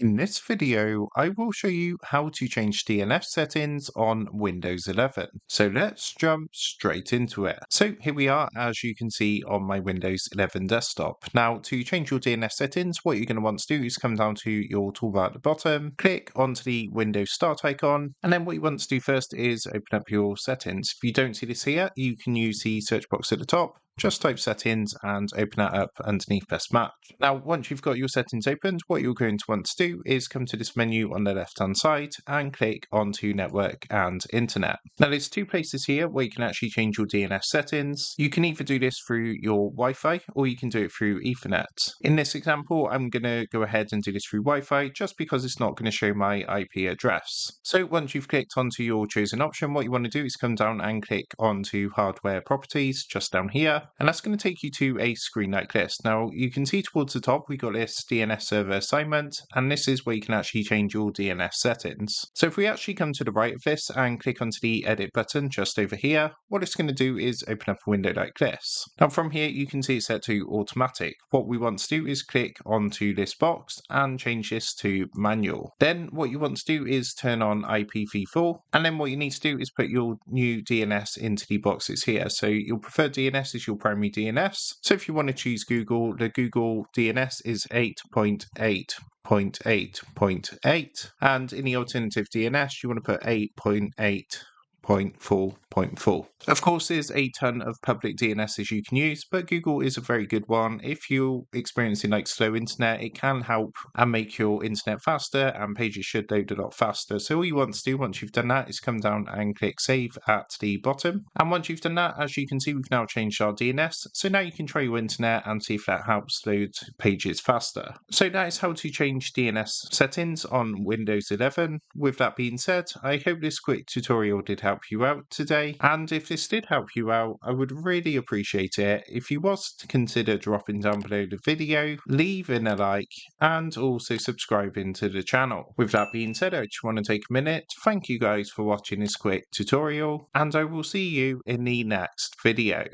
In this video, I will show you how to change DNS settings on Windows 11. So let's jump straight into it. So here we are, as you can see on my Windows 11 desktop. Now, to change your DNS settings, what you're going to want to do is come down to your toolbar at the bottom, click onto the Windows Start icon, and then what you want to do first is open up your settings. If you don't see this here, you can use the search box at the top. Just type settings and open that up underneath best match. Now, once you've got your settings opened, what you're going to want to do is come to this menu on the left-hand side and click onto network and internet. Now, there's two places here where you can actually change your DNS settings. You can either do this through your Wi-Fi or you can do it through Ethernet. In this example, I'm going to go ahead and do this through Wi-Fi just because it's not going to show my IP address. So once you've clicked onto your chosen option, what you want to do is come down and click onto hardware properties just down here. And that's going to take you to a screen like this. Now, you can see towards the top, we got this DNS server assignment, and this is where you can actually change your DNS settings. So if we actually come to the right of this and click onto the edit button just over here, what it's going to do is open up a window like this. Now, from here, you can see it's set to automatic. What we want to do is click onto this box and change this to manual. Then what you want to do is turn on IPv4, and then what you need to do is put your new DNS into the boxes here. So your preferred DNS is your primary DNS. So if you want to choose Google, the Google DNS is 8.8.8.8, and in the alternative DNS you want to put 8.8.4.4. Of course, there's a ton of public DNSs you can use, but Google is a very good one. If you're experiencing like slow internet, it can help and make your internet faster, and pages should load a lot faster. So all you want to do once you've done that is come down and click save at the bottom. And once you've done that, as you can see, we've now changed our DNS. So now you can try your internet and see if that helps load pages faster. So that is how to change DNS settings on Windows 11. With that being said, I hope this quick tutorial did help you out today. And if this did help you out, I would really appreciate it if you was to consider dropping down below the video, leaving a like, and also subscribing to the channel. With that being said, I just want to take a minute to thank you guys for watching this quick tutorial, and I will see you in the next video.